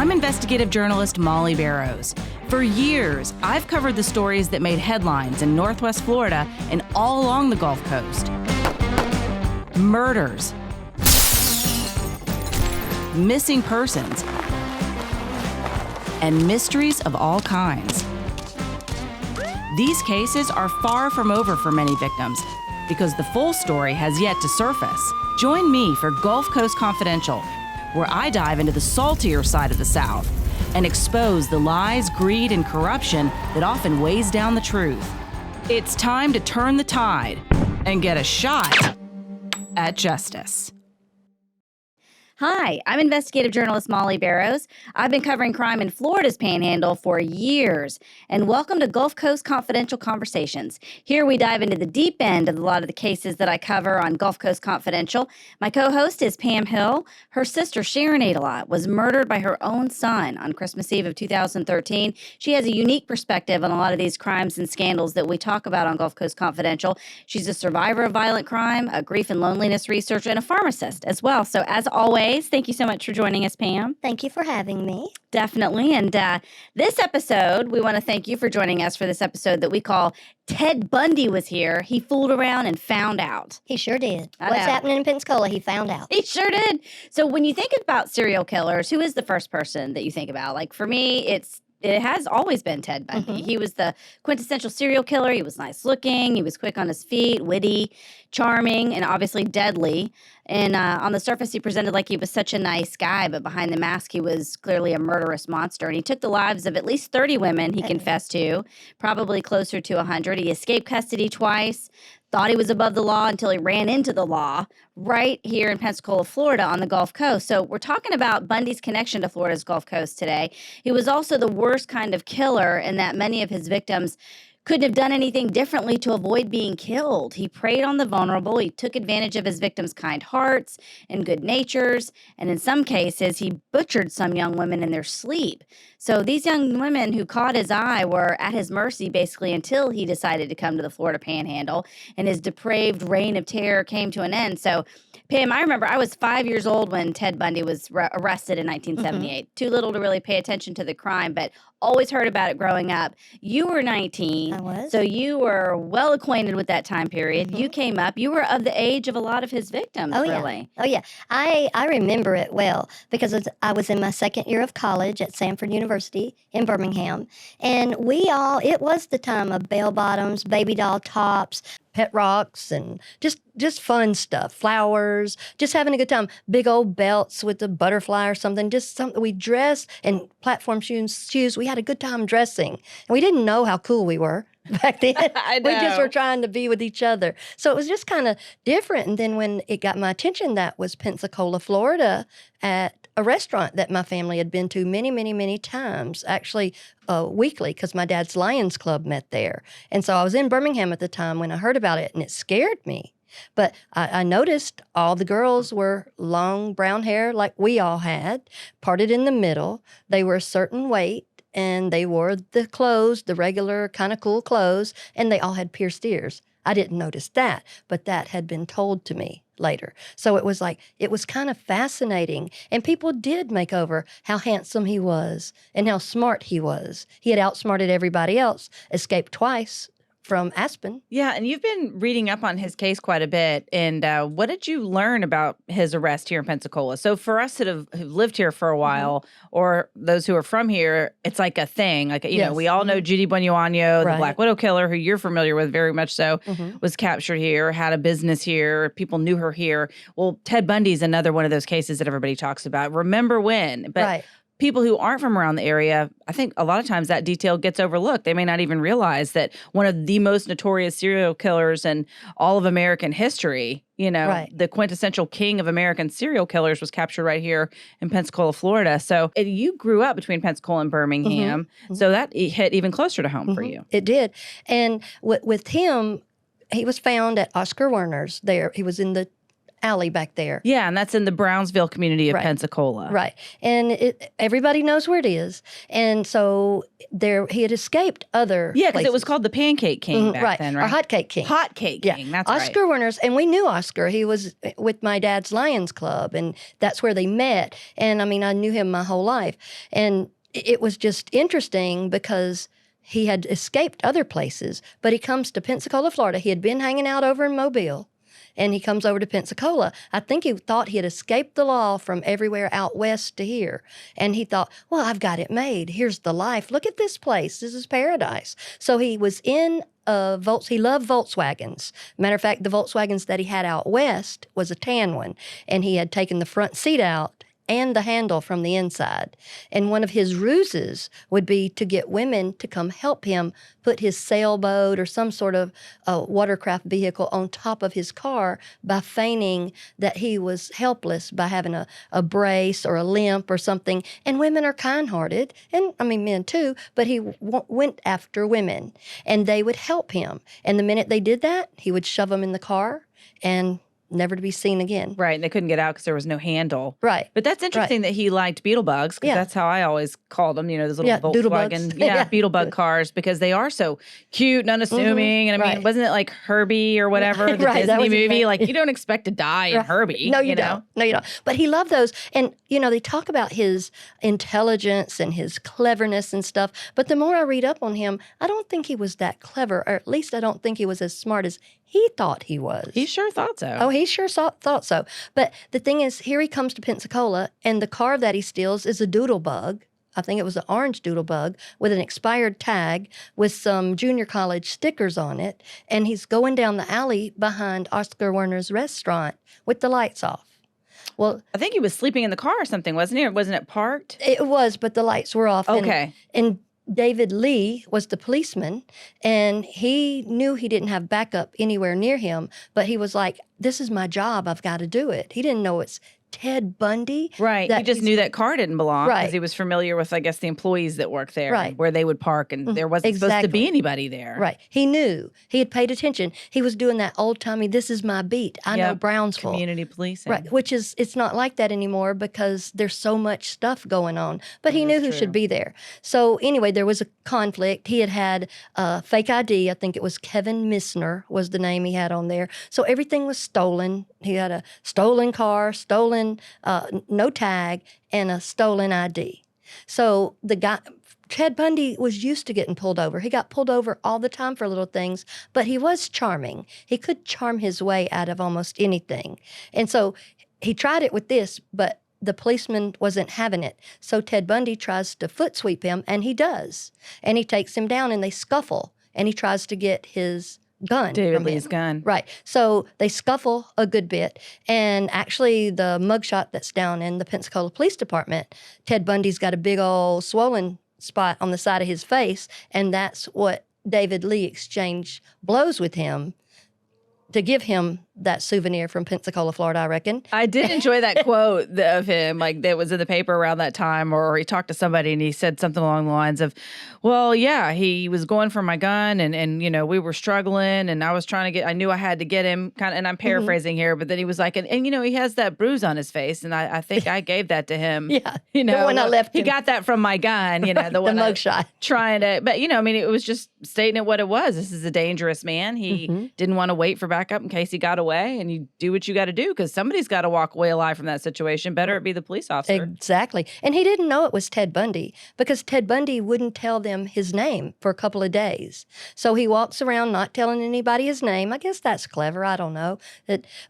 I'm investigative journalist Mollye Barrows. For years, I've covered the stories that made headlines in Northwest Florida and all along the Gulf Coast. Murders, missing persons, and mysteries of all kinds. These cases are far from over for many victims because the full story has yet to surface. Join me for Gulf Coast Confidential, where I dive into the saltier side of the South and expose the lies, greed, and corruption that often weighs down the truth. It's time to turn the tide and get a shot at justice. Hi, I'm investigative journalist Mollye Barrows. I've been covering crime in Florida's Panhandle for years, and welcome to Gulf Coast Confidential Conversations. Here we dive into the deep end of a lot of the cases that I cover on Gulf Coast Confidential. My co-host is Pam Hill. Her sister, Sharon Adelot, was murdered by her own son on Christmas Eve of 2013. She has a unique perspective on a lot of these crimes and scandals that we talk about on Gulf Coast Confidential. She's a survivor of violent crime, a grief and loneliness researcher, and a pharmacist as well. So as always, thank you so much for joining us, Pam. Thank you for having me. Definitely. And this episode, we want to thank you for joining us for this episode that we call Ted Bundy Was Here. He fooled around and found out. He sure did. What's happening in Pensacola, he found out. He sure did. So when you think about serial killers, who is the first person that you think about? Like for me, it has always been Ted Bundy. Mm-hmm. He was the quintessential serial killer. He was nice looking. He was quick on his feet, witty, charming, and obviously deadly. And on the surface, he presented like he was such a nice guy, but behind the mask, he was clearly a murderous monster. And he took the lives of at least 30 women, he confessed to, probably closer to 100. He escaped custody twice, thought he was above the law until he ran into the law right here in Pensacola, Florida on the Gulf Coast. So we're talking about Bundy's connection to Florida's Gulf Coast today. He was also the worst kind of killer in that many of his victims couldn't have done anything differently to avoid being killed. He preyed on the vulnerable. He took advantage of his victims' kind hearts and good natures. And in some cases, he butchered some young women in their sleep. So these young women who caught his eye were at his mercy basically until he decided to come to the Florida Panhandle and his depraved reign of terror came to an end. So Pam, I remember I was 5 years old when Ted Bundy was arrested in 1978. Mm-hmm. Too little to really pay attention to the crime, but always heard about it growing up. You were 19. I was. So you were well acquainted with that time period. Mm-hmm. You came up. You were of the age of a lot of his victims, really. Oh, yeah. I remember it well because I was in my second year of college at Samford University in Birmingham. And it was the time of bell-bottoms, baby doll tops, pet rocks, and just fun stuff, flowers, just having a good time. Big old belts with a butterfly or something, just something we dressed, and platform shoes. We had a good time dressing. And we didn't know how cool we were back then. I know. We just were trying to be with each other. So it was just kind of different. And then when it got my attention, that was Pensacola, Florida, at a restaurant that my family had been to many, many, many times, actually weekly, because my dad's Lions Club met there. And so I was in Birmingham at the time when I heard about it, and it scared me. But I noticed all the girls were long brown hair like we all had, parted in the middle. They were a certain weight, and they wore the clothes, the regular kind of cool clothes, and they all had pierced ears. I didn't notice that, but that had been told to me later. So it was kind of fascinating. And people did make over how handsome he was and how smart he was. He had outsmarted everybody else, escaped twice from Aspen. Yeah, and you've been reading up on his case quite a bit. And what did you learn about his arrest here in Pensacola? So for us that have lived here for a while, mm-hmm. or those who are from here, it's like a thing. Like, you know, we all know Judy Bunyuano, the Black Widow killer, who you're familiar with very much so, mm-hmm. was captured here, had a business here. People knew her here. Well, Ted Bundy's another one of those cases that everybody talks about. Remember when? But people who aren't from around the area, I think a lot of times that detail gets overlooked. They may not even realize that one of the most notorious serial killers in all of American history, you know, the quintessential king of American serial killers, was captured right here in Pensacola, Florida. So you grew up between Pensacola and Birmingham. Mm-hmm. So that hit even closer to home for you. It did. And with him, he was found at Oscar Werner's there. He was in the alley back there. Yeah, and that's in the Brownsville community of Pensacola. Right. And everybody knows where it is. And so he had escaped other Yeah, because it was places. called the Pancake King back then, right? Or Hot Cake King. Hot Cake King, that's right. Oscar Werner's, and we knew Oscar. He was with my dad's Lions Club, and that's where they met. And I mean, I knew him my whole life. And it was just interesting because he had escaped other places, but he comes to Pensacola, Florida. He had been hanging out over in Mobile, and he comes over to Pensacola. I think he thought he had escaped the law from everywhere out west to here. And he thought, well, I've got it made. Here's the life. Look at this place. This is paradise. So he was in he loved Volkswagens. Matter of fact, the Volkswagens that he had out west was a tan one, and he had taken the front seat out and the handle from the inside. And one of his ruses would be to get women to come help him put his sailboat or some sort of watercraft vehicle on top of his car by feigning that he was helpless by having a brace or a limp or something. And women are kind-hearted, and I mean men too, but he went after women, and they would help him. And the minute they did that, he would shove them in the car and never to be seen again. Right, and they couldn't get out because there was no handle. Right. But that's interesting that he liked Beetlebugs, because that's how I always called them, those little Volkswagen Beetlebug cars, because they are so cute and unassuming. And I mean, wasn't it like Herbie or whatever, the Disney movie? Like, you don't expect to die in Herbie. No, you don't. No, you don't. But he loved those. And, they talk about his intelligence and his cleverness and stuff. But the more I read up on him, I don't think he was that clever, or at least I don't think he was as smart as he thought he was. He sure thought so. Oh, he sure thought so. But the thing is, here he comes to Pensacola, and the car that he steals is a doodlebug. I think it was an orange doodlebug with an expired tag with some junior college stickers on it. And he's going down the alley behind Oscar Werner's restaurant with the lights off. Well, I think he was sleeping in the car or something, wasn't he? Or wasn't it parked? It was, but the lights were off. Okay. And David Lee was the policeman, and he knew he didn't have backup anywhere near him, but he was like, this is my job. I've got to do it. He didn't know it's Ted Bundy. Right. He just knew that car didn't belong because Right. he was familiar with, I guess, the employees that work there, Right. where they would park, and there wasn't supposed to be Exactly. anybody there. Right. He knew. He had paid attention. He was doing that old-timey, this is my beat. I know Yep. Brownsville. Community policing. Right, which is, it's not like that anymore because there's so much stuff going on. But he That knew is who true. should be there. So anyway, there was a conflict. He had fake ID. I think it was Kevin Missner was the name he had on there. So everything was stolen. He had a stolen car, stolen, no tag, and a stolen ID. So the guy, Ted Bundy, was used to getting pulled over. He got pulled over all the time for little things, but he was charming. He could charm his way out of almost anything. And so he tried it with this, but the policeman wasn't having it. So Ted Bundy tries to foot sweep him, and he does. And he takes him down, and they scuffle, and he tries to get his gun. David from him. Lee's gun. Right. So they scuffle a good bit. And actually, the mugshot that's down in the Pensacola Police Department, Ted Bundy's got a big old swollen spot on the side of his face. And that's what David Lee exchanged blows with him to give him that souvenir from Pensacola, Florida, I reckon. I did enjoy that quote of him, like that was in the paper around that time, or he talked to somebody and he said something along the lines of, well, yeah, he was going for my gun and we were struggling and I was trying to I knew I had to get him and I'm paraphrasing here, but then he was like, and he has that bruise on his face. And I think I gave that to him. Yeah. The one I left He him. got that from my gun, Right, the one mugshot. trying to, but it was just stating it what it was. This is a dangerous man. He didn't want to wait for backup in case he got away, and you do what you got to do because somebody's got to walk away alive from that situation. Better it be the police officer. Exactly. And he didn't know it was Ted Bundy because Ted Bundy wouldn't tell them his name for a couple of days. So he walks around not telling anybody his name. I guess that's clever. I don't know.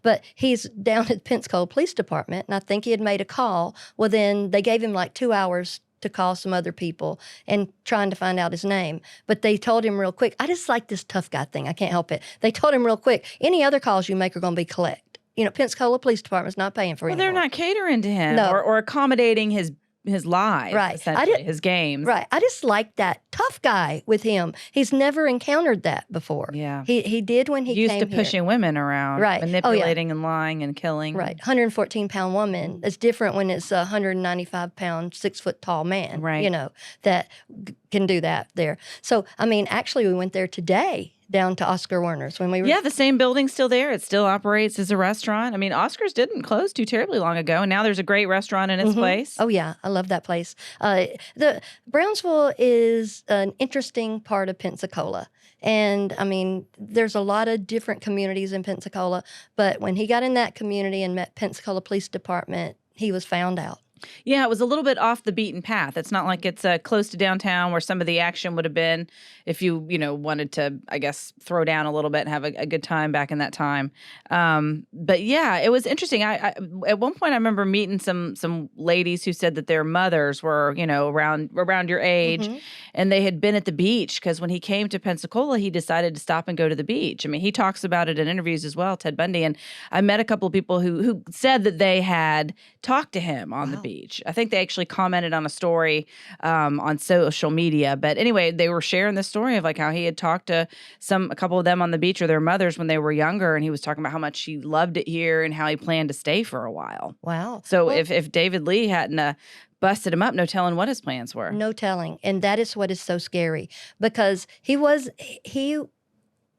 But he's down at the Pensacola Police Department, and I think he had made a call. Well, then they gave him like 2 hours to call some other people and trying to find out his name. But they told him real quick, I just like this tough guy thing. I can't help it. They told him real quick, any other calls you make are going to be collect. Pensacola Police Department's not paying for it. Well, they're not catering to him No. or accommodating his lies, Right. essentially, his games. Right. I just like that tough guy with him. He's never encountered that before. Yeah. He did when he Used came to here. pushing women around, Right. Oh, yeah. manipulating and lying and killing. Right. 114-pound woman. It's different when it's a 195-pound, 6-foot-tall man. Right. That can do that there. So, actually, we went there today down to Oscar Werner's when we were. Yeah, the same building's still there. It still operates as a restaurant. I mean, Oscar's didn't close too terribly long ago, and now there's a great restaurant in its place. Oh, yeah. I love that place. The Brownsville is an interesting part of Pensacola. And, I mean, there's a lot of different communities in Pensacola. But when he got in that community and met Pensacola Police Department, he was found out. Yeah, it was a little bit off the beaten path. It's not like it's close to downtown where some of the action would have been if you wanted to, I guess, throw down a little bit and have a good time back in that time. But yeah, it was interesting. I at one point I remember meeting some ladies who said that their mothers were, around your age, and they had been at the beach because when he came to Pensacola, he decided to stop and go to the beach. I mean, he talks about it in interviews as well, Ted Bundy. And I met a couple of people who said that they had talked to him on the beach. I think they actually commented on a story on social media. But anyway, they were sharing the story of like how he had talked to a couple of them on the beach or their mothers when they were younger. And he was talking about how much he loved it here and how he planned to stay for a while. Wow. So if David Lee hadn't busted him up, no telling what his plans were. No telling. And that is what is so scary because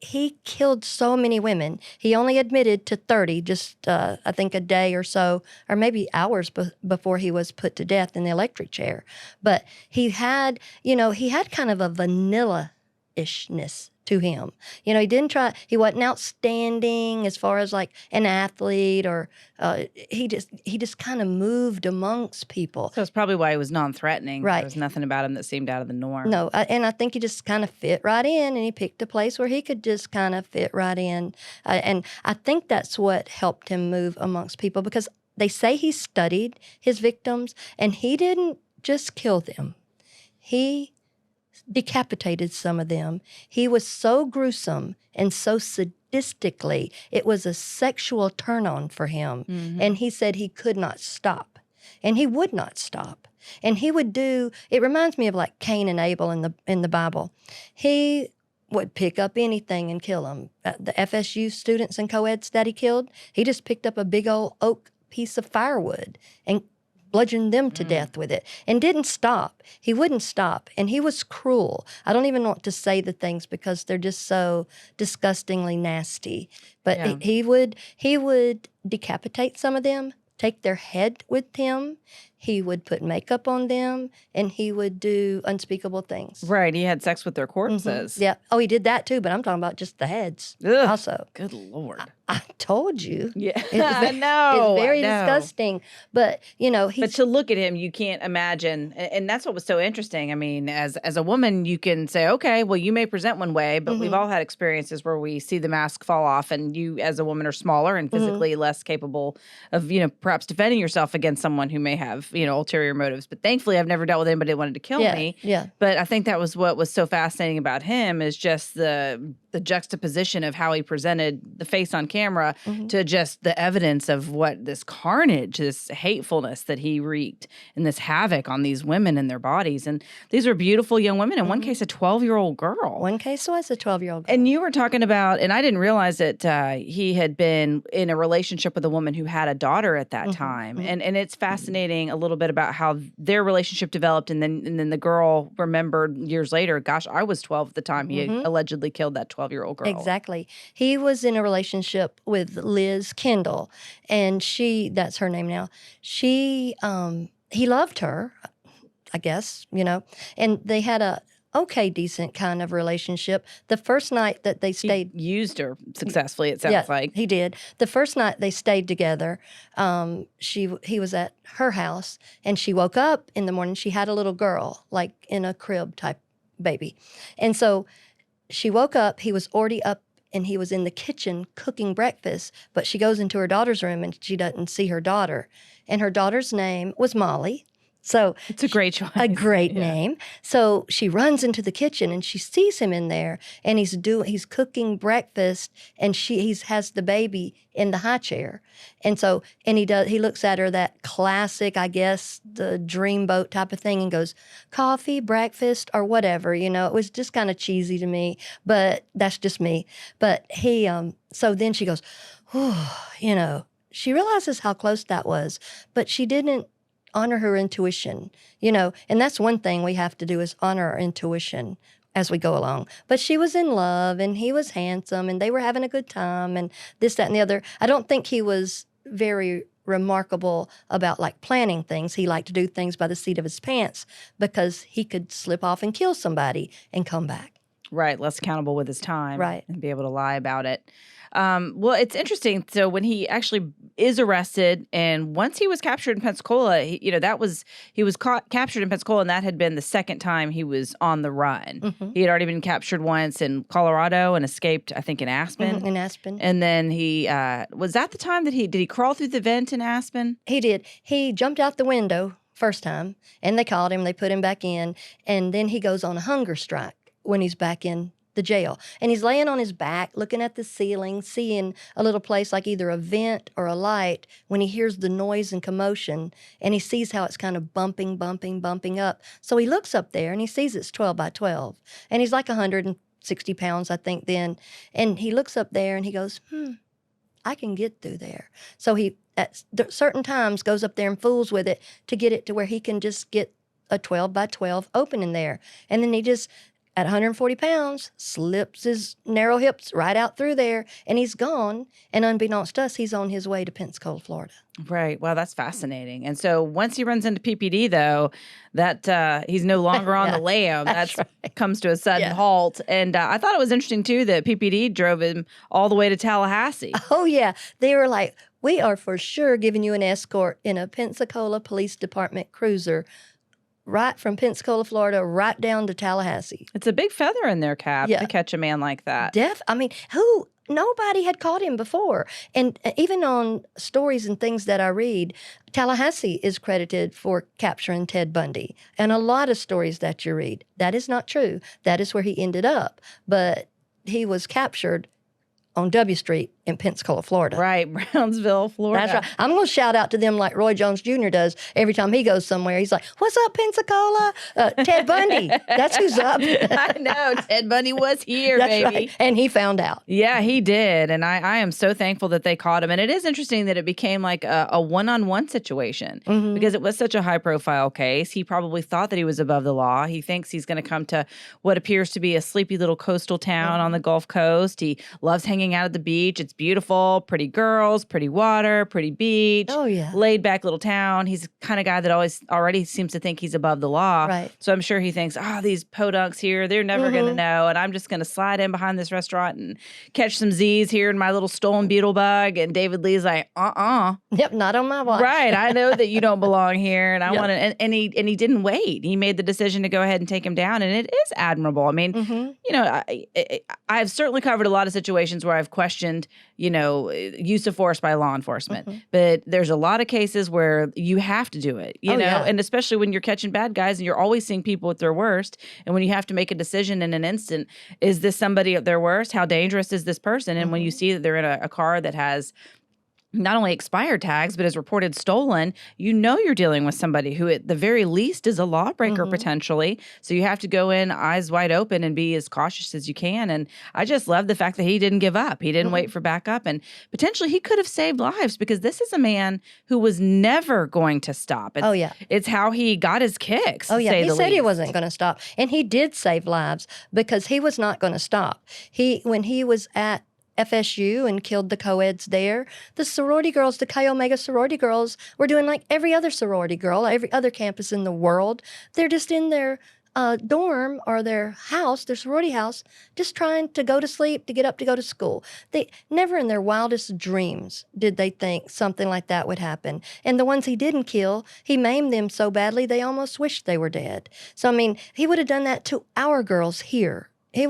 he killed so many women. He only admitted to 30, just I think a day or so, or maybe hours before he was put to death in the electric chair. But he had kind of a vanilla-ishness to him. He wasn't outstanding as far as like an athlete or he just kind of moved amongst people. So it's probably why he was non-threatening. Right. There was nothing about him that seemed out of the norm. No, and I think he just kind of fit right in, and he picked a place where he could just kind of fit right in. And I think that's what helped him move amongst people because they say he studied his victims, and he didn't just kill them. He decapitated some of them. He was so gruesome and so sadistically, it was a sexual turn-on for him. And he said he could not stop. And he would not stop. And he would it reminds me of like Cain and Abel in the Bible. He would pick up anything and kill them. The FSU students and co-eds that he killed, he just picked up a big old oak piece of firewood and bludgeoned them to death with it and didn't stop. He wouldn't stop. And he was cruel. I don't even want to say the things because they're just so disgustingly nasty. But he would decapitate some of them, take their head with him. He would put makeup on them, and he would do unspeakable things. Right. He had sex with their corpses. Yeah. Oh, he did that too, but I'm talking about just the heads. Ugh, also. Good Lord. I told you. Yeah. I know. It's very disgusting. But, But to look at him, you can't imagine. And that's what was so interesting. I mean, as a woman, you can say, okay, well, you may present one way, but we've all had experiences where we see the mask fall off and you as a woman are smaller and physically less capable of, perhaps defending yourself against someone who may have, ulterior motives. But thankfully, I've never dealt with anybody that wanted to kill me. Yeah. But I think that was what was so fascinating about him is just the juxtaposition of how he presented the face on camera to just the evidence of what this carnage, this hatefulness that he wreaked and this havoc on these women and their bodies. And these were beautiful young women. In one case, a 12-year-old girl. One case was a 12-year-old girl. And you were talking about, and I didn't realize that he had been in a relationship with a woman who had a daughter at that time. And it's fascinating a little bit about how their relationship developed. And then the girl remembered years later, gosh, I was 12 at the time he allegedly killed that 12-year-old girl. Exactly. He was in a relationship with Liz Kendall, and that's her name now. He loved her, I guess, and they had a decent kind of relationship. The first night that they stayed... He used her successfully, it sounds like. He did. The first night they stayed together, he was at her house, and she woke up in the morning. She had a little girl, like in a crib type baby. And so she woke up, he was already up, and he was in the kitchen cooking breakfast, but she goes into her daughter's room, and she doesn't see her daughter. And her daughter's name was Mollye. So it's a great choice. A great name. So she runs into the kitchen and she sees him in there, and he's cooking breakfast, and he has the baby in the high chair. And so he looks at her, that classic, I guess, the dreamboat type of thing, and goes, coffee, breakfast, or whatever. It was just kind of cheesy to me, but that's just me. But so then she goes, she realizes how close that was, but she didn't honor her intuition, and that's one thing we have to do is honor our intuition. as we go along. But she was in love, and he was handsome, and they were having a good time, and this, that, and the other. I don't think he was very remarkable about like planning things. He liked to do things by the seat of his pants because he could slip off and kill somebody and come back. Right, less accountable with his time, Right. and be able to lie about it. Well, it's interesting. So when he actually is arrested, and once he was captured in Pensacola, he was captured in Pensacola, and that had been the second time he was on the run. Mm-hmm. He had already been captured once in Colorado and escaped, I think, in Aspen. Mm-hmm. In Aspen. And then he was that the time that did he crawl through the vent in Aspen? He did. He jumped out the window first time, and they caught him. They put him back in, and then he goes on a hunger strike when he's back in the jail. And he's laying on his back, looking at the ceiling, seeing a little place like either a vent or a light when he hears the noise and commotion, and he sees how it's kind of bumping up. So he looks up there, and he sees it's 12 by 12. And he's like 160 pounds, I think, then. And he looks up there, and he goes, I can get through there. So he, at certain times, goes up there and fools with it to get it to where he can just get a 12 by 12 opening there. And then he just, at 140 pounds, slips his narrow hips right out through there, and he's gone. And unbeknownst to us, he's on his way to Pensacola, Florida. Right. Wow, that's fascinating. And so once he runs into PPD, though, that he's no longer on the lam. That's right. Comes to a sudden halt. And I thought it was interesting, too, that PPD drove him all the way to Tallahassee. Oh, yeah. They were like, we are for sure giving you an escort in a Pensacola Police Department cruiser right from Pensacola, Florida, right down to Tallahassee. It's a big feather in their cap to catch a man like that. Nobody had caught him before. And even on stories and things that I read, Tallahassee is credited for capturing Ted Bundy. And a lot of stories that you read, that is not true. That is where he ended up. But he was captured on W Street in Pensacola, Florida. Right, Brownsville, Florida. That's right. I'm going to shout out to them like Roy Jones Jr. does every time he goes somewhere. He's like, what's up, Pensacola? Ted Bundy. That's who's up. I know. Ted Bundy was here, That's baby. Right. And he found out. Yeah, he did. And I am so thankful that they caught him. And it is interesting that it became like a one-on-one situation because it was such a high-profile case. He probably thought that he was above the law. He thinks he's going to come to what appears to be a sleepy little coastal town on the Gulf Coast. He loves hanging out at the beach. It's beautiful, pretty girls, pretty water, pretty beach. Oh, yeah. Laid back little town. He's the kind of guy that already seems to think he's above the law. Right. So I'm sure he thinks, these podunks here, they're never going to know. And I'm just going to slide in behind this restaurant and catch some Z's here in my little stolen beetle bug. And David Lee's like, Yep, not on my watch. Right. I know that you don't belong here. And I want to, and he didn't wait. He made the decision to go ahead and take him down. And it is admirable. I mean, I've certainly covered a lot of situations where I've questioned, use of force by law enforcement. But there's a lot of cases where you have to do it, you know, and especially when you're catching bad guys and you're always seeing people at their worst. And when you have to make a decision in an instant, is this somebody at their worst? How dangerous is this person? And when you see that they're in a car that has not only expired tags, but is reported stolen, you're dealing with somebody who at the very least is a lawbreaker potentially. So you have to go in eyes wide open and be as cautious as you can. And I just love the fact that he didn't give up. He didn't wait for backup. And potentially he could have saved lives because this is a man who was never going to stop. It's how he got his kicks. Oh, yeah. He said he least. wasn't going to stop. And he did save lives because he was not going to stop. When he was at FSU and killed the co-eds there, the sorority girls, the Chi Omega sorority girls, were doing like every other sorority girl, every other campus in the world. They're just in their dorm or their house, their sorority house, just trying to go to sleep, to get up to go to school. They never in their wildest dreams did they think something like that would happen. And the ones he didn't kill, he maimed them so badly they almost wished they were dead. So, I mean, he would have done that to our girls here. He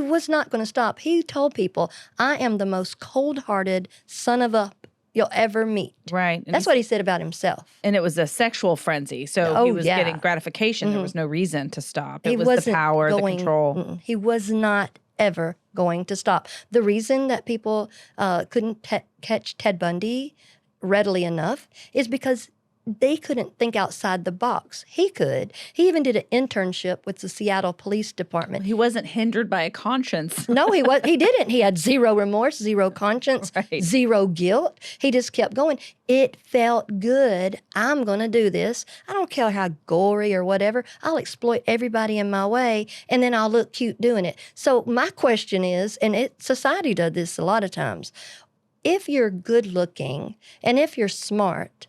was not going to stop. He told people, I am the most cold-hearted son of a you'll ever meet. Right. And that's what he said about himself. And it was a sexual frenzy. So he was getting gratification. There was no reason to stop. It was the power, the control. He was not ever going to stop. The reason that people couldn't catch Ted Bundy readily enough is because they couldn't think outside the box. He could. He even did an internship with the Seattle Police Department. He wasn't hindered by a conscience. No, he was. He didn't. He had zero remorse, zero conscience, Right. zero guilt. He just kept going. It felt good. I'm going to do this. I don't care how gory or whatever. I'll exploit everybody in my way, and then I'll look cute doing it. So my question is, and society does this a lot of times, if you're good looking and if you're smart,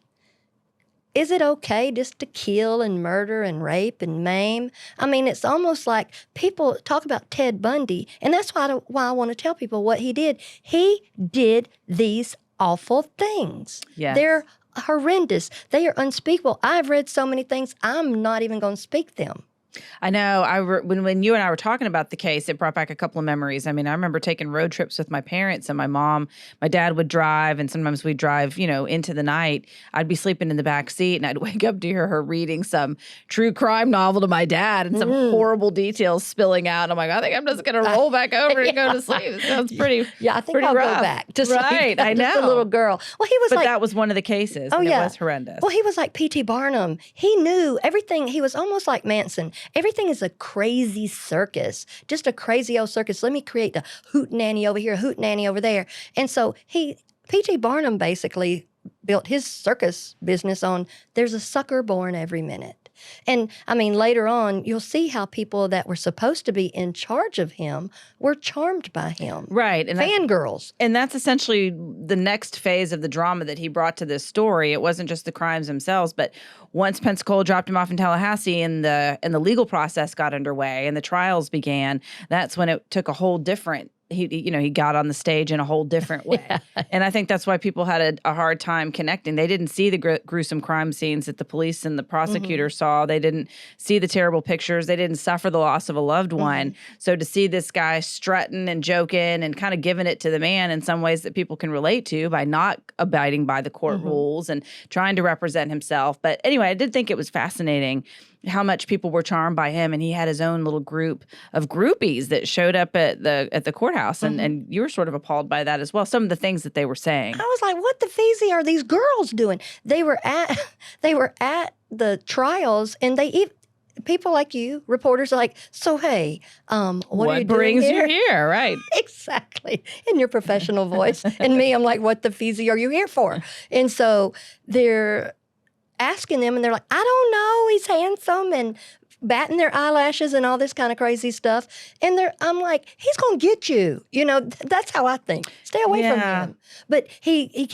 is it okay just to kill and murder and rape and maim? I mean, it's almost like people talk about Ted Bundy, and that's why I want to tell people what he did. He did these awful things. Yes. They're horrendous. They are unspeakable. I've read so many things, I'm not even going to speak them. I know. When you and I were talking about the case, it brought back a couple of memories. I mean, I remember taking road trips with my parents and my dad would drive, and sometimes we'd drive, into the night. I'd be sleeping in the back seat, and I'd wake up to hear her reading some true crime novel to my dad, and some horrible details spilling out. I'm like, I think I'm just going to roll back over and go to sleep. It sounds pretty. Yeah, I think pretty I'll rough. go back to sleep. Right, I know. Just a little girl. Well, he was But like, that was one of the cases. Oh, and yeah. It was horrendous. Well, he was like P.T. Barnum. He knew everything. He was almost like Manson. Everything is a crazy circus, just a crazy old circus. Let me create a hootenanny over here, a hootenanny over there. And so P.T. Barnum basically built his circus business on there's a sucker born every minute. And I mean, later on, you'll see how people that were supposed to be in charge of him were charmed by him. Right. And Fangirls. And that's essentially the next phase of the drama that he brought to this story. It wasn't just the crimes themselves, but once Pensacola dropped him off in Tallahassee and the legal process got underway and the trials began, that's when it took a whole different he got on the stage in a whole different way. Yeah. And I think that's why people had a hard time connecting. They didn't see the gruesome crime scenes that the police and the prosecutor saw. They didn't see the terrible pictures. They didn't suffer the loss of a loved one. So to see this guy strutting and joking and kind of giving it to the man in some ways that people can relate to by not abiding by the court rules and trying to represent himself. But anyway, I did think it was fascinating how much people were charmed by him, and he had his own little group of groupies that showed up at the courthouse, and you were sort of appalled by that as well. Some of the things that they were saying. I was like, "What the feezy are these girls doing?" They were at the trials, and people like you, reporters, are like, "So hey, what are you doing brings here?" you here, right? Exactly, in your professional voice. And me, I'm like, "What the feezy are you here for?" And so they're asking them, and they're like, "I don't know, he's handsome," and batting their eyelashes and all this kind of crazy stuff. And I'm like, he's going to get you. That's how I think. Stay away from him. But he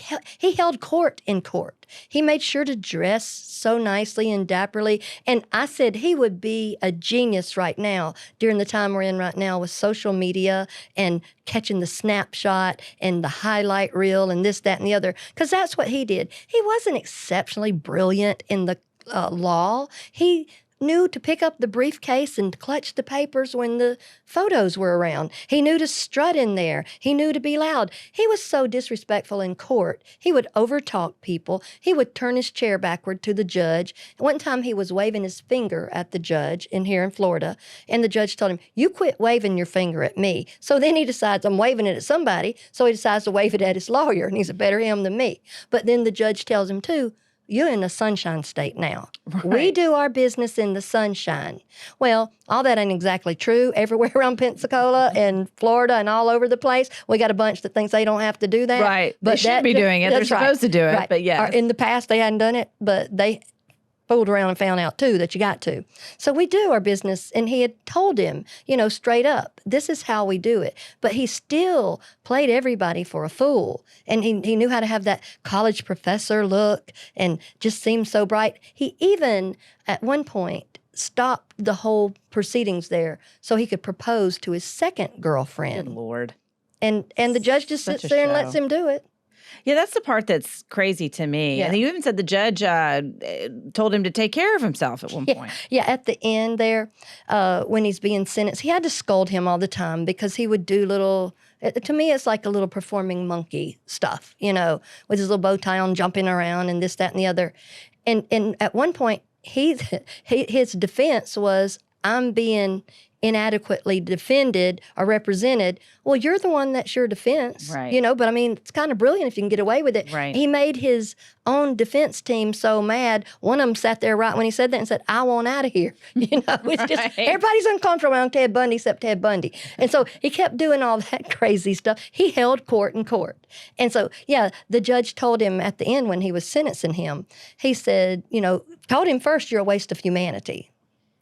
held court in court. He made sure to dress so nicely and dapperly. And I said he would be a genius right now during the time we're in right now with social media and catching the snapshot and the highlight reel and this, that, and the other, because that's what he did. He wasn't exceptionally brilliant in the law. He knew to pick up the briefcase and clutch the papers when the photos were around. He knew to strut in there. He knew to be loud. He was so disrespectful in court. He would overtalk people. He would turn his chair backward to the judge. One time he was waving his finger at the judge here in Florida, and the judge told him, "You quit waving your finger at me." So then he decides, I'm waving it at somebody, so he decides to wave it at his lawyer, and he's a better him than me. But then the judge tells him, too, "You're in the sunshine state now. Right. We do our business in the sunshine." Well, all that ain't exactly true. Everywhere around Pensacola and Florida and all over the place, we got a bunch that thinks they don't have to do that. Right. But they should be doing it. They're supposed to do it. Right. But yes. In the past, they hadn't done it, but they fooled around and found out, too, that you got to. So we do our business, and he had told him, straight up, this is how we do it. But he still played everybody for a fool, and he knew how to have that college professor look and just seemed so bright. He even, at one point, stopped the whole proceedings there so he could propose to his second girlfriend. Good Lord. And the judge just sits there and lets him do it. Yeah, that's the part that's crazy to me. Yeah. And you even said the judge told him to take care of himself at one point. Yeah, at the end there, when he's being sentenced, he had to scold him all the time because he would do little, to me, it's like a little performing monkey stuff, with his little bow tie on, jumping around and this, that, and the other. And at one point, his defense was, "I'm being inadequately defended or represented, well, you're the one that's your defense, Right. you know, but I mean, it's kind of brilliant if you can get away with it. Right. He made his own defense team so mad. One of them sat there right when he said that and said, I want out of here. You know, it's just, Right. everybody's uncomfortable around Ted Bundy except Ted Bundy. And so he kept doing all that crazy stuff. He held court in court. And so, yeah, the judge told him at the end when he was sentencing him, he said, you know, told him first, you're a waste of humanity.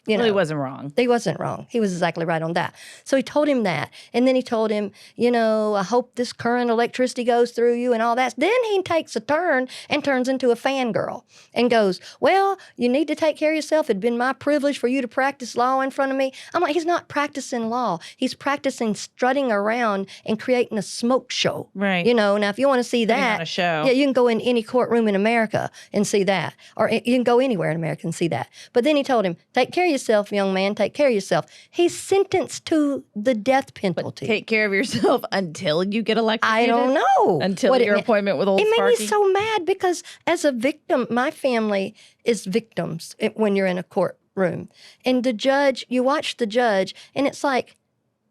You Well, know, he wasn't wrong. he wasn't wrong. He was exactly right on that. So he told him that. And then he told him, you know, I hope this current electricity goes through you and all that. Then he takes a turn and turns into a fangirl and goes, well, you need to take care of yourself. It'd been my privilege for you to practice law in front of me. I'm like, he's not practicing law. He's practicing strutting around and creating a smoke show. Right. You know, now if you want to see Putting that, on a show. yeah, you can go in any courtroom in America and see that. Or you can go anywhere in America and see that. But then he told him, take care of yourself, young man, take care of yourself. He's sentenced to the death penalty. Take care of yourself until you get electrocuted? I don't know. Until what your meant. appointment with old It made Sparky? me so mad because as a victim, my family is victims when you're in a courtroom. And the judge, you watch the judge, and it's like,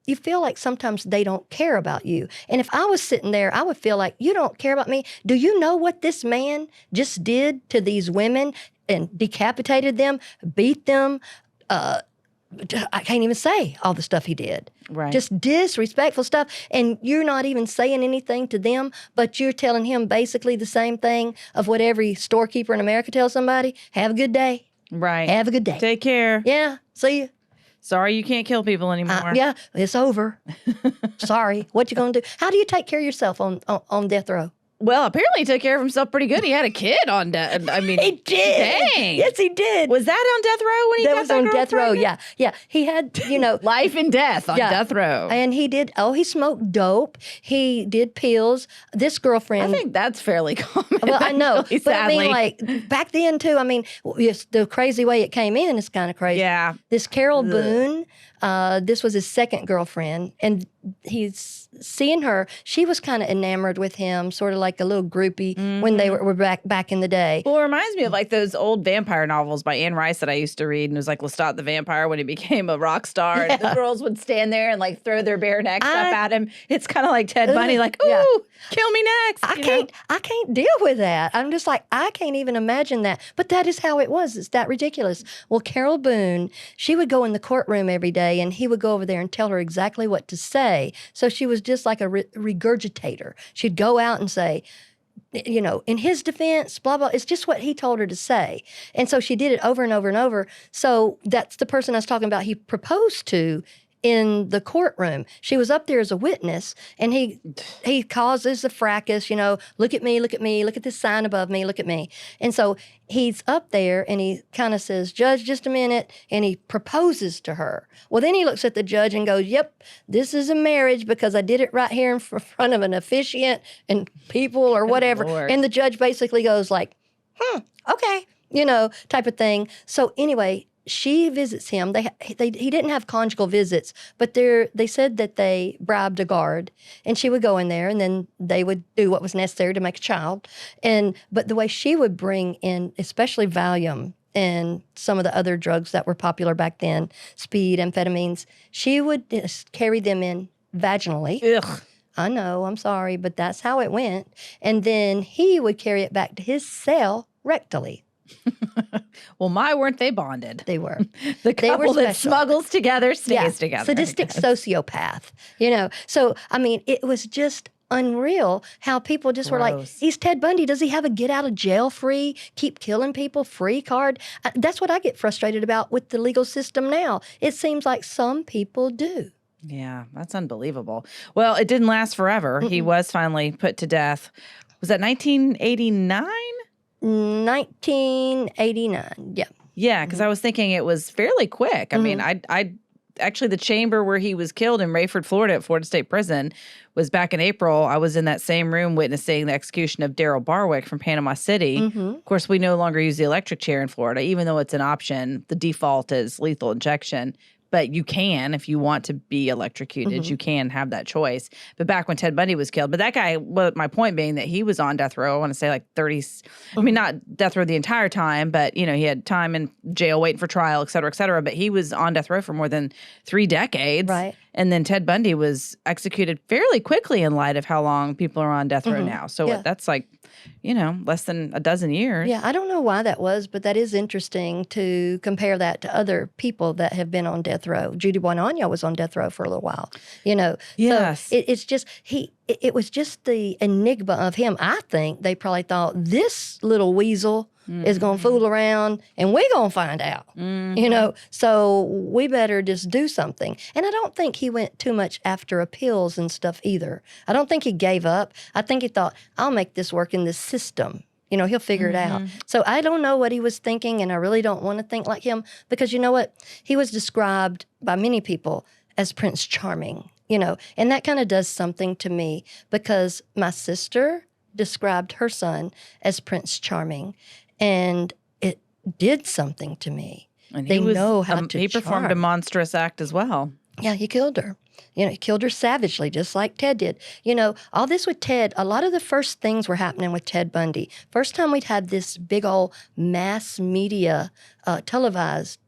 you feel like sometimes they don't care about you. And if I was sitting there, I would feel like, you don't care about me. Do you know what this man just did to these women and decapitated them, beat them? I can't even say all the stuff he did. Right. Just disrespectful stuff. And you're not even saying anything to them, but you're telling him basically the same thing of what every storekeeper in America tells somebody. Have a good day. Right. Have a good day. Take care. Yeah. See you. Sorry you can't kill people anymore. Yeah, it's over. Sorry. What you gonna do? How do you take care of yourself on death row? Well, apparently he took care of himself pretty good. He had a kid on death. I mean, He did. Dang. Yes, he did. Was that on death row when he that got was that on girl death row. pregnant? Yeah. He had, you know, Life and death on Yeah. death row. and he did. Oh, he smoked dope. He did pills. This girlfriend. I think that's fairly common. Well, I know, actually, but I mean, sadly. like back then too. I mean, yes, the crazy way it came in is kind of crazy. Yeah. This Carol Boone, this was his second girlfriend, and he's seeing her. She was kind of enamored with him, sort of like a little groupie when they were back in the day. Well, it reminds me of like those old vampire novels by Anne Rice that I used to read. And it was like Lestat the Vampire when he became a rock star. And the girls would stand there and like throw their bare necks up at him. It's kind of like Ted Bundy, like, ooh, Yeah. kill me next. I can't deal with that. I'm just like, I can't even imagine that. But that is how it was. It's that ridiculous. Well, Carol Boone, she would go in the courtroom every day and he would go over there and tell her exactly what to say. So she was just like a regurgitator. She'd go out and say, you know, in his defense, blah, blah. It's just what he told her to say. And so she did it over and over and over. So that's the person I was talking about he proposed to in the courtroom. She was up there as a witness, and he causes a fracas, you know, look at me, look at this sign above me, look at me. And so he's up there, and he kind of says, Judge, just a minute, and he proposes to her. Well, then he looks at the judge and goes, yep, this is a marriage because I did it right here in front of an officiant and people or whatever. Lord. And the judge basically goes like, okay, you know, type of thing. So anyway, she visits him. He didn't have conjugal visits, but they said that they bribed a guard, and she would go in there, and then they would do what was necessary to make a child. But the way she would bring in, especially Valium and some of the other drugs that were popular back then, speed, amphetamines, she would just carry them in vaginally. Ugh. I know, I'm sorry, but that's how it went. And then he would carry it back to his cell rectally. Well, weren't they bonded? They were. The couple that special. smuggles together stays together. Sadistic sociopath, you know. So, I mean, it was just unreal how people just were like, Gross. he's Ted Bundy. Does he have a get out of jail free, keep killing people free card? That's what I get frustrated about with the legal system now. It seems like some people do. Yeah, that's unbelievable. Well, it didn't last forever. He was finally put to death. Was that 1989? 1989, yeah. Yeah, because I was thinking it was fairly quick. I mean, I actually the chamber where he was killed in Rayford, Florida, at Florida State Prison was back in April. I was in that same room witnessing the execution of Daryl Barwick from Panama City. Of course, we no longer use the electric chair in Florida, even though it's an option. The default is lethal injection. but you can, if you want to be electrocuted, you can have that choice. But back when Ted Bundy was killed, but that guy, well, my point being that he was on death row, I want to say like 30, I mean, not death row the entire time, but, you know, he had time in jail waiting for trial, et cetera, but he was on death row for more than 3 decades. Right. And then Ted Bundy was executed fairly quickly in light of how long people are on death row now. So that's like, you know, less than a dozen years. Yeah, I don't know why that was, but that is interesting to compare that to other people that have been on death row. Judy Buonanno was on death row for a little while, you know. Yes. So it's just, it was just the enigma of him. I think they probably thought this little weasel is going to fool around and we're going to find out, you know. So we better just do something. And I don't think he went too much after appeals and stuff either. I don't think he gave up. I think he thought, I'll make this work in this system. You know, he'll figure it out. So I don't know what he was thinking, and I really don't want to think like him because you know what? He was described by many people as Prince Charming, you know, and that kind of does something to me because my sister described her son as Prince Charming, and it did something to me. And they know how to He performed a charm. monstrous act as well. Yeah, he killed her. You know, he killed her savagely, just like Ted did. You know, all this with Ted, a lot of the first things were happening with Ted Bundy. First time we'd had this big old mass media televised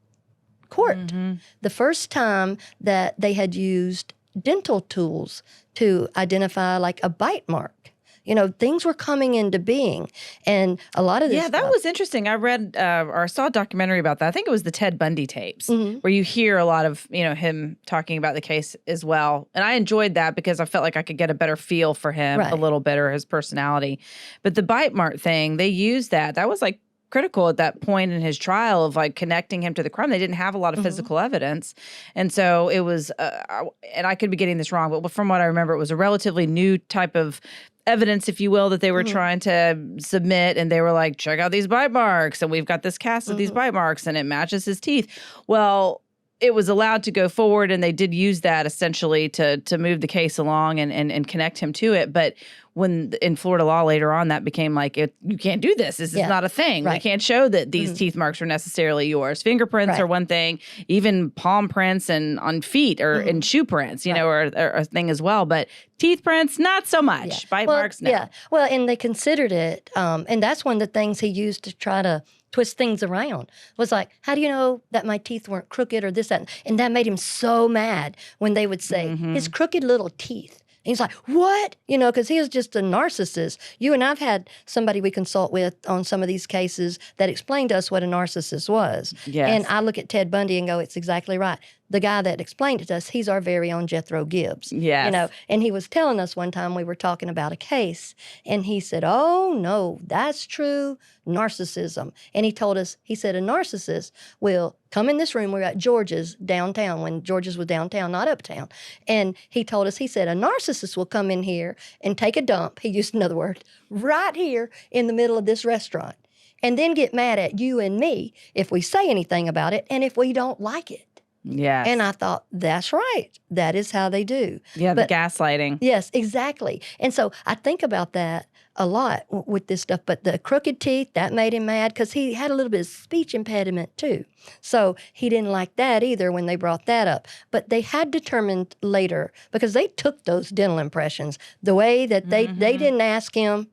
court. The first time that they had used dental tools to identify like a bite mark. You know, things were coming into being. And a lot of this Yeah, that was interesting. I read or I saw a documentary about that. I think it was the Ted Bundy tapes where you hear a lot of, you know, him talking about the case as well. And I enjoyed that because I felt like I could get a better feel for him a little bit or his personality. But the bite mark thing, they used that. That was like critical at that point in his trial of like connecting him to the crime. They didn't have a lot of physical evidence. And so it was, and I could be getting this wrong, but from what I remember, it was a relatively new type of evidence, if you will, that they were trying to submit. And they were like, check out these bite marks. And we've got this cast of these bite marks and it matches his teeth. Well, it was allowed to go forward and they did use that essentially to move the case along and connect him to it. But when in Florida law later on, that became like, you can't do this. This is not a thing. We can't show that these teeth marks are necessarily yours. Fingerprints are one thing, even palm prints and on feet or in shoe prints, you know, are a thing as well. But teeth prints, not so much. Bite marks, no. Yeah, well, and they considered it, and that's one of the things he used to try to twist things around, was like, how do you know that my teeth weren't crooked or this, that? And that made him so mad when they would say, his crooked little teeth. And he's like, what? You know, because he was just a narcissist. You and I've had somebody we consult with on some of these cases that explained to us what a narcissist was. Yes. And I look at Ted Bundy and go, it's exactly right. The guy that explained it to us, he's our very own Jethro Gibbs. Yes. You know, and he was telling us one time we were talking about a case, and he said, oh, no, that's true narcissism. And he told us, he said, a narcissist will come in this room. We're at George's downtown, when George's was downtown, not uptown. And he told us, he said, a narcissist will come in here and take a dump, he used another word, right here in the middle of this restaurant, and then get mad at you and me if we say anything about it and if we don't like it. Yes. And I thought, that's right. That is how they do. Yeah, But- the gaslighting. Yes, exactly. And so I think about that a lot with this stuff. But the crooked teeth, that made him mad because he had a little bit of speech impediment too. So he didn't like that either when they brought that up. But they had determined later, because they took those dental impressions, the way that they didn't ask him,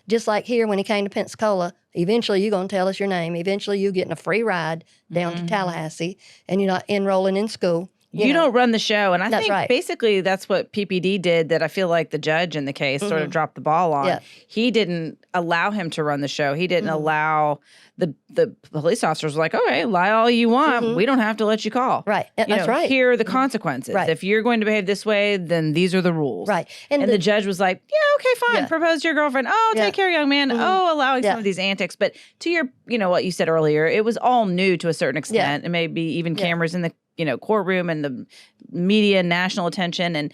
just like here when he came to Pensacola, eventually you're going to tell us your name. Eventually you're getting a free ride down to Tallahassee, and you're not enrolling in school. You know. don't run the show. And I That's think right. basically that's what PPD did that I feel like the judge in the case sort of dropped the ball on. Yeah. He didn't allow him to run the show. He didn't allow the police officers were like, okay, lie all you want. We don't have to let you call. Right. You That's know, right. Here are the consequences. Right. If you're going to behave this way, then these are the rules. Right. And the judge was like, yeah, okay, fine. Yeah. Propose to your girlfriend. Oh, Yeah. take care, young man. Oh, allowing some of these antics. But to your, you know, what you said earlier, it was all new to a certain extent. And maybe even cameras in the, you know, courtroom and the media and national attention. And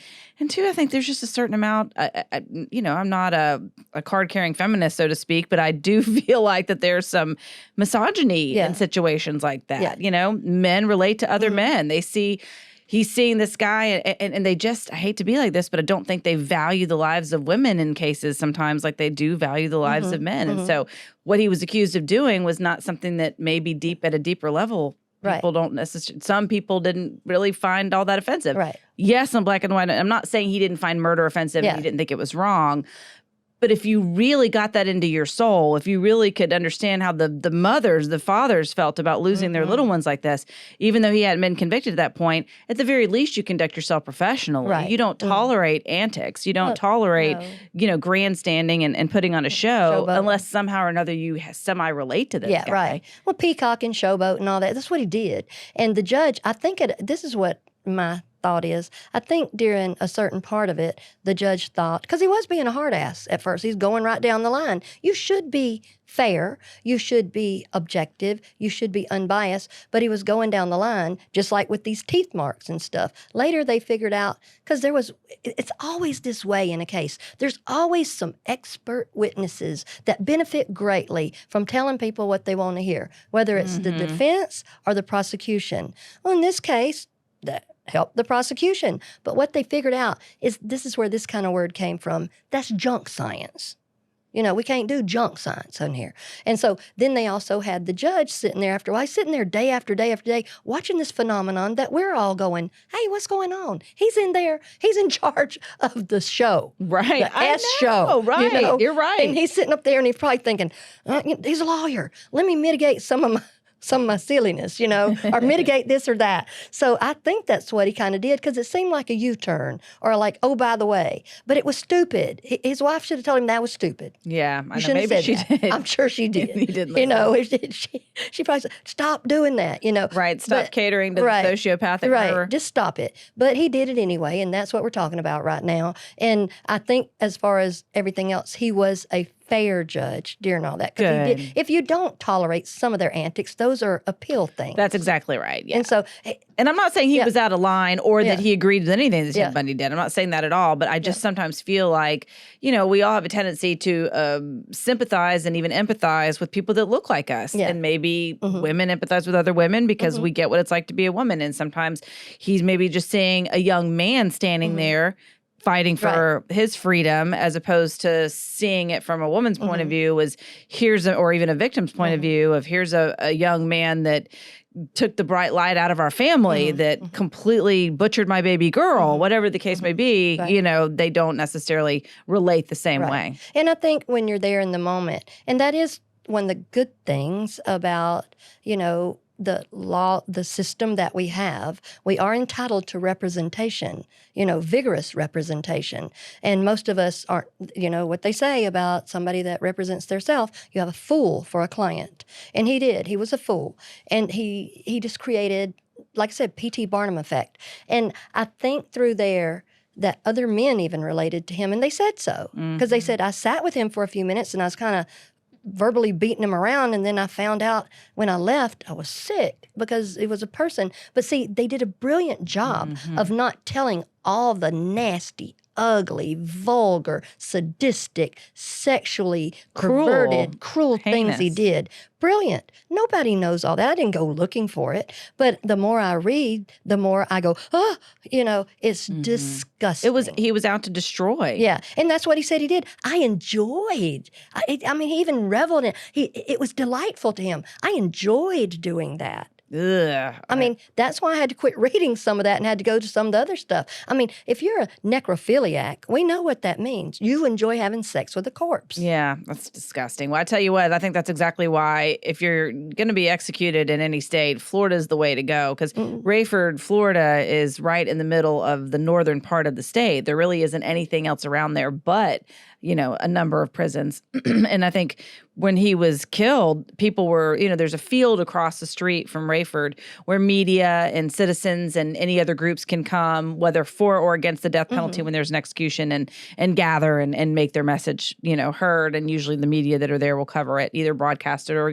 two, I think there's just a certain amount, you know, I'm not a card-carrying feminist, so to speak, but I do feel like that there's some misogyny in situations like that. Yeah. You know, men relate to other men. They see, he's seeing this guy and they just, I hate to be like this, but I don't think they value the lives of women in cases sometimes like they do value the lives of men. And so what he was accused of doing was not something that maybe at a deeper level Right. People don't necessarily, some people didn't really find all that offensive. Right. Yes, on black and white. I'm not saying he didn't find murder offensive and he didn't think it was wrong. But if you really got that into your soul, if you really could understand how the mothers, the fathers felt about losing their little ones like this, even though he hadn't been convicted at that point, at the very least you conduct yourself professionally. Right. You don't tolerate antics. You don't tolerate, grandstanding and putting on a show Showboat. unless somehow or another you semi-relate to this guy. Right. Well, peacock and showboat and all that. That's what he did. And the judge, I think this is what my thought is. I think during a certain part of it, the judge thought, because he was being a hard ass at first, he's going right down the line. You should be fair. You should be objective. You should be unbiased. But he was going down the line, just like with these teeth marks and stuff. Later, they figured out, because it's always this way in a case. There's always some expert witnesses that benefit greatly from telling people what they want to hear, whether it's the defense or the prosecution. Well, in this case, that helped the prosecution. But what they figured out is this is where this kind of word came from. That's junk science. We can't do junk science on here. And so then they also had the judge sitting there after a while. He's sitting there day after day after day watching this phenomenon that we're all going, hey, what's going on? He's in there. He's in charge of the show. Right. The show. Right. You're right. And he's sitting up there and he's probably thinking, he's a lawyer. Let me mitigate some of my silliness, or mitigate this or that. So I think that's what he kind of did, because it seemed like a U-turn or like, oh, by the way. But it was stupid. His wife should have told him that was stupid. Yeah, I know. Maybe she did. I'm sure she did. He did listen. She probably said, stop doing that, Right, stop catering to the sociopathic murderer. Just stop it. But he did it anyway, and that's what we're talking about right now. And I think as far as everything else, he was a fair judge during all that. Good. He did. If you don't tolerate some of their antics, those are appeal things. That's exactly right. Yeah. And so, and I'm not saying he was out of line or that he agreed with anything that Ted Bundy did. I'm not saying that at all. But I just sometimes feel like, we all have a tendency to sympathize and even empathize with people that look like us. Yeah. And maybe women empathize with other women because we get what it's like to be a woman. And sometimes he's maybe just seeing a young man standing there fighting for his freedom, as opposed to seeing it from a woman's point of view, or even a victim's point of view of here's a young man that took the bright light out of our family, that completely butchered my baby girl, whatever the case may be. They don't necessarily relate the same way. And I think when you're there in the moment, and that is one of the good things about, the law, the system that we have, we are entitled to representation, vigorous representation. And most of us aren't, what they say about somebody that represents theirself, you have a fool for a client. And he did. He was a fool. And he just created, like I said, P.T. Barnum effect. And I think through there, that other men even related to him, and they said so. Because they said, I sat with him for a few minutes and I was kind of verbally beating him around, and then I found out when I left I was sick because it was a person. But see, they did a brilliant job of not telling all the nasty, ugly, vulgar, sadistic, sexually perverted, cruel things he did. Brilliant. Nobody knows all that. I didn't go looking for it. But the more I read, the more I go, it's disgusting. He was out to destroy. Yeah. And that's what he said he did. I enjoyed. He even reveled in it. It was delightful to him. I enjoyed doing that. Ugh. That's why I had to quit reading some of that and had to go to some of the other stuff. If you're a necrophiliac, we know what that means. You enjoy having sex with a corpse. Yeah, that's disgusting. Well, I tell you what, I think that's exactly why if you're going to be executed in any state, Florida is the way to go, because Rayford, Florida is right in the middle of the northern part of the state. There really isn't anything else around there but a number of prisons. And I think when he was killed, people were, there's a field across the street from Rayford where media and citizens and any other groups can come, whether for or against the death penalty when there's an execution, and gather and make their message, heard. And usually the media that are there will cover it, either broadcast it or,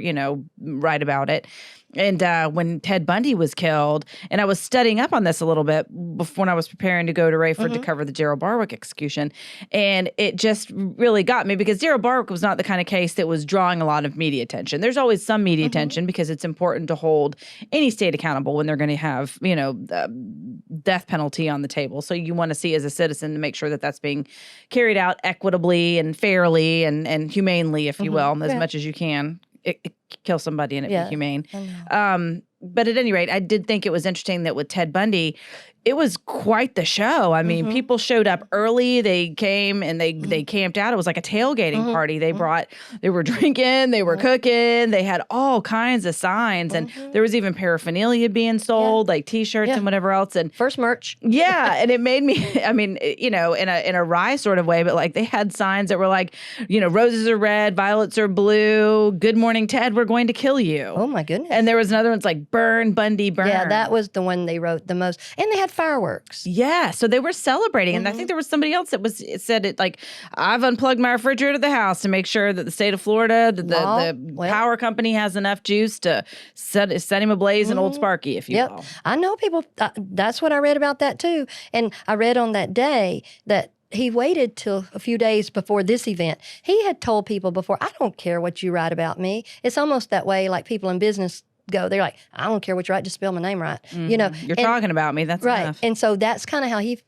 write about it. And when Ted Bundy was killed, and I was studying up on this a little bit when I was preparing to go to Rayford to cover the Gerald Barwick execution, and it just really got me because Gerald Barwick was not the kind of case that was drawing a lot of media attention. There's always some media attention because it's important to hold any state accountable when they're going to have, the death penalty on the table. So you want to see as a citizen to make sure that that's being carried out equitably and fairly and humanely, if you will, as much as you can. Kill somebody and it be humane. But at any rate, I did think it was interesting that with Ted Bundy, it was quite the show. I mean, people showed up early. They came and they camped out. It was like a tailgating party. They were drinking, they were cooking, they had all kinds of signs. And there was even paraphernalia being sold, like T-shirts and whatever else. And first merch. Yeah. And it made me, I mean, you know, in a wry sort of way, but like they had signs that were like, you know, roses are red, violets are blue. Good morning, Ted. We're going to kill you. Oh my goodness. And there was another one's like burn, Bundy, burn. Yeah, that was the one they wrote the most. And they had fireworks. Yeah, so they were celebrating, and I think there was somebody else that said it like, I've unplugged my refrigerator at the house to make sure that the state of Florida, that the power company has enough juice to set him ablaze in Old Sparky, if you will. I know people. That's what I read about that too, and I read on that day that he waited till a few days before this event. He had told people before, I don't care what you write about me. It's almost that way, like people in business go. They're like, I don't care what you write, just spell my name right. You know, you're talking about me. That's right. enough. And so that's kind of how he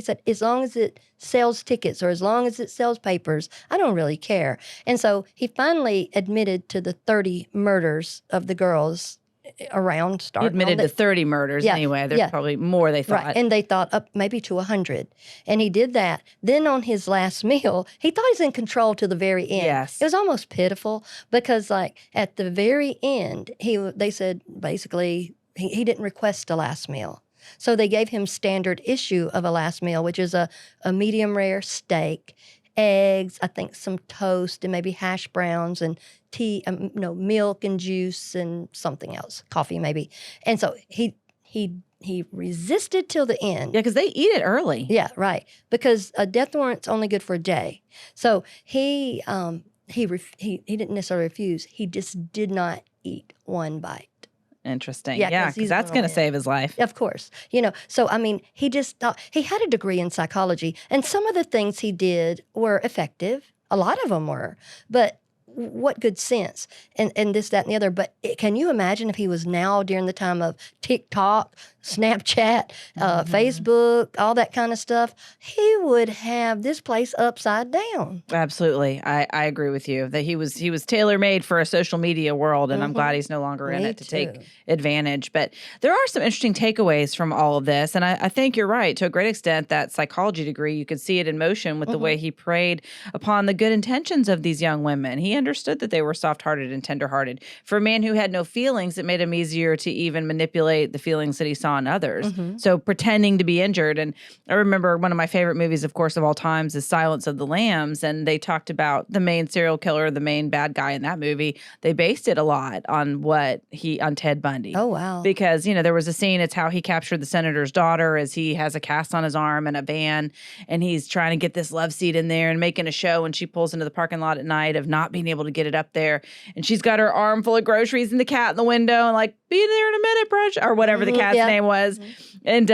said, as long as it sells tickets or as long as it sells papers, I don't really care. And so he finally admitted to the 30 murders of the girls around. He admitted to 30 murders anyway. There's probably more, they thought. Right. And they thought up maybe to 100. And he did that. Then on his last meal, he thought he was in control to the very end. Yes. It was almost pitiful because like at the very end, they said basically he didn't request a last meal. So they gave him standard issue of a last meal, which is a medium rare steak, eggs, I think some toast and maybe hash browns and tea, milk and juice and something else, coffee maybe. And so he resisted till the end. Yeah, because they eat it early. Yeah, right. Because a death warrant's only good for a day. So he didn't necessarily refuse. He just did not eat one bite. Interesting. Yeah, because that's going to save his life. Of course. So, I mean, he just thought, he had a degree in psychology, and some of the things he did were effective. A lot of them were. But what good sense? And this, that, and the other. But can you imagine if he was now during the time of TikTok, Snapchat, Facebook, all that kind of stuff? He would have this place upside down. Absolutely. I agree with you that he was tailor-made for a social media world, and I'm glad he's no longer in it to take advantage. But there are some interesting takeaways from all of this, and I think you're right. To a great extent, that psychology degree, you could see it in motion with the way he preyed upon the good intentions of these young women. He understood that they were soft-hearted and tender-hearted. For a man who had no feelings, it made him easier to even manipulate the feelings that he saw in others. So pretending to be injured. And I remember one of my favorite movies, of course, of all times is Silence of the Lambs. And they talked about the main serial killer, the main bad guy in that movie. They based it a lot on on Ted Bundy. Oh, wow. Because, there was a scene, it's how he captured the senator's daughter as he has a cast on his arm in a van. And he's trying to get this love seat in there and making a show. And she pulls into the parking lot at night of not being able to get it up there. And she's got her arm full of groceries and the cat in the window and like, be there in a minute, brush, or whatever the cat's name was. And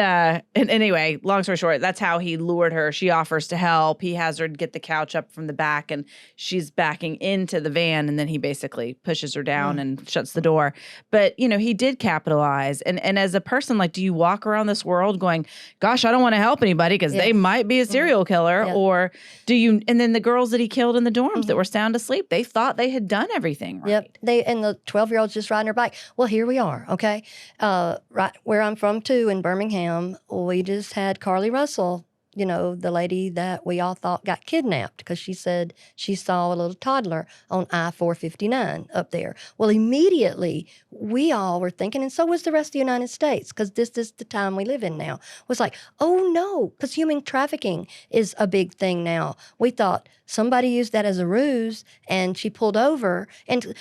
anyway, long story short, that's how he lured her. She offers to help. He has her get the couch up from the back, and she's backing into the van, and then he basically pushes her down and shuts the door. But, he did capitalize. And as a person, like, do you walk around this world going, gosh, I don't want to help anybody because they might be a serial killer? Or do you, and then the girls that he killed in the dorms that were sound asleep, they thought they had done everything right. Yep. And the 12-year-old's just riding her bike. Well, here we are, okay? Right where I'm from, too, in Birmingham, we just had Carly Russell, the lady that we all thought got kidnapped because she said she saw a little toddler on I-459 up there. Well, immediately, we all were thinking, and so was the rest of the United States, because this is the time we live in now, was like, oh, no, because human trafficking is a big thing now. We thought somebody used that as a ruse, and she pulled over, and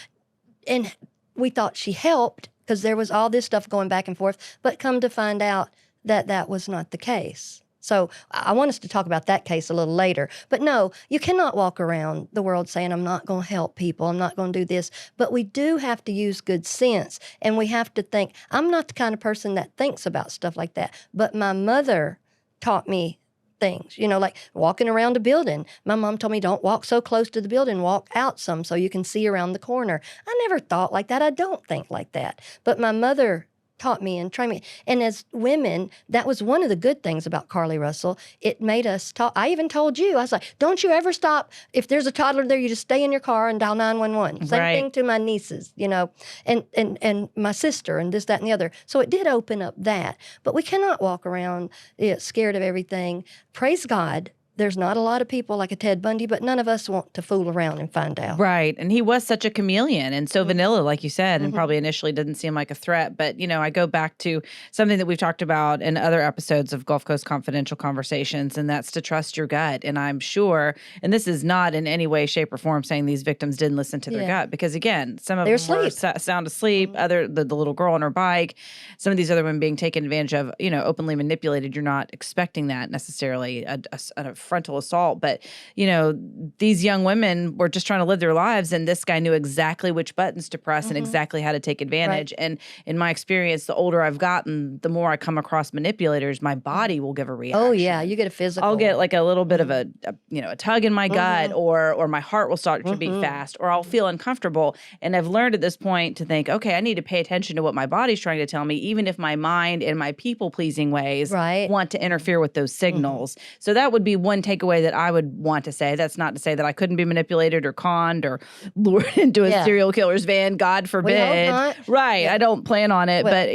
we thought she helped because there was all this stuff going back and forth, but come to find out that that was not the case. So I want us to talk about that case a little later. But no, you cannot walk around the world saying, I'm not going to help people, I'm not going to do this. But we do have to use good sense, and we have to think. I'm not the kind of person that thinks about stuff like that, but my mother taught me things, like walking around a building. My mom told me, don't walk so close to the building, walk out some so you can see around the corner. I never thought like that. I don't think like that. But my mother taught me and trained me. And as women, that was one of the good things about Carly Russell. It made us talk. I even told you, I was like, don't you ever stop. If there's a toddler there, you just stay in your car and dial 911. Same Right. thing to my nieces, and my sister and this, that, and the other. So it did open up that. But we cannot walk around scared of everything. Praise God. There's not a lot of people like a Ted Bundy, but none of us want to fool around and find out. Right. And he was such a chameleon and so vanilla, like you said, and probably initially didn't seem like a threat. But, I go back to something that we've talked about in other episodes of Gulf Coast Confidential Conversations, and that's to trust your gut. And I'm sure, and this is not in any way, shape, or form saying these victims didn't listen to their gut, because again, some of They're them were sound asleep, the little girl on her bike, some of these other women being taken advantage of, openly manipulated. You're not expecting that necessarily, a frontal assault, but these young women were just trying to live their lives, and this guy knew exactly which buttons to press and exactly how to take advantage. Right. And in my experience, the older I've gotten, the more I come across manipulators, my body will give a reaction. Oh yeah, you get a physical. I'll get like a little bit of a tug in my gut, or my heart will start to beat fast, or I'll feel uncomfortable. And I've learned at this point to think, okay, I need to pay attention to what my body's trying to tell me, even if my mind and my people-pleasing ways want to interfere with those signals. So that would be one takeaway that I would want to say. That's not to say that I couldn't be manipulated or conned or lured into a serial killer's van, God forbid. We hope not. Right. I don't plan on it. But,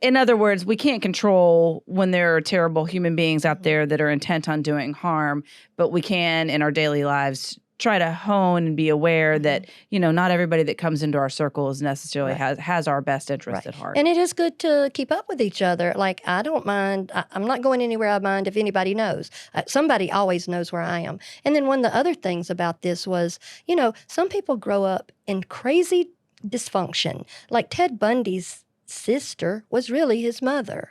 in other words, we can't control when there are terrible human beings out there that are intent on doing harm, but we can, in our daily lives, try to hone and be aware that, not everybody that comes into our circles necessarily has our best interest at heart. And it is good to keep up with each other. Like, I don't mind. I'm not going anywhere I mind if anybody knows. Somebody always knows where I am. And then one of the other things about this was, some people grow up in crazy dysfunction. Like Ted Bundy's sister was really his mother,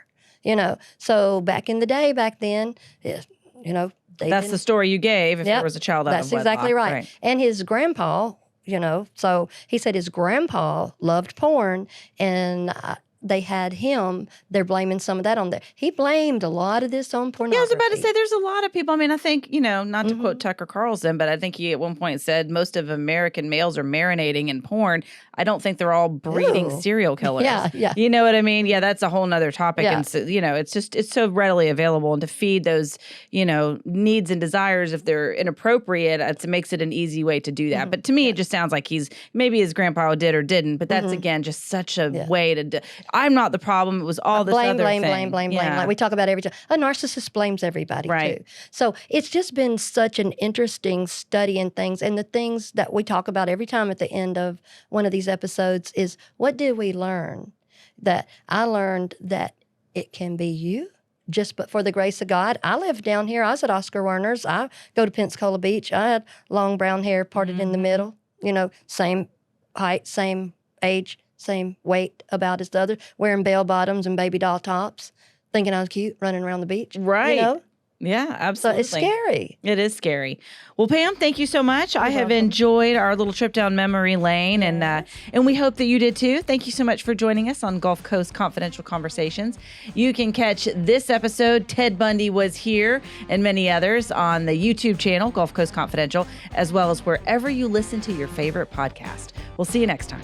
So back in the day, back then, That's the story you gave if there was a child out of wedlock. That's exactly right. And his grandpa, so he said his grandpa loved porn, and they had him. They're blaming some of that on there. He blamed a lot of this on pornography. Yeah, I was about to say there's a lot of people. I mean, I think, not to quote Tucker Carlson, but I think he at one point said most of American males are marinating in porn. I don't think they're all breeding serial killers. Yeah. You know what I mean? Yeah, that's a whole nother topic. Yeah. And so, it's so readily available. And to feed those, needs and desires, if they're inappropriate, it makes it an easy way to do that. But to me, it just sounds like maybe his grandpa did or didn't. But that's, again, just such a way to I'm not the problem. It was all this other thing. Blame. Like we talk about every time. A narcissist blames everybody too. So it's just been such an interesting study in things. And the things that we talk about every time at the end of one of these episodes is, what did we learn? That I learned that it can be you, just but for the grace of God. I lived down here. I was at Oscar Werner's. I go to Pensacola Beach. I had long brown hair parted in the middle, same height, same age, same weight about as the other, wearing bell bottoms and baby doll tops, thinking I was cute, running around the beach. Right. Yeah, absolutely. So it's scary. It is scary. Well, Pam, thank you so much. I have enjoyed our little trip down memory lane, and we hope that you did too. Thank you so much for joining us on Gulf Coast Confidential Conversations. You can catch this episode, Ted Bundy Was Here, and many others on the YouTube channel, Gulf Coast Confidential, as well as wherever you listen to your favorite podcast. We'll see you next time.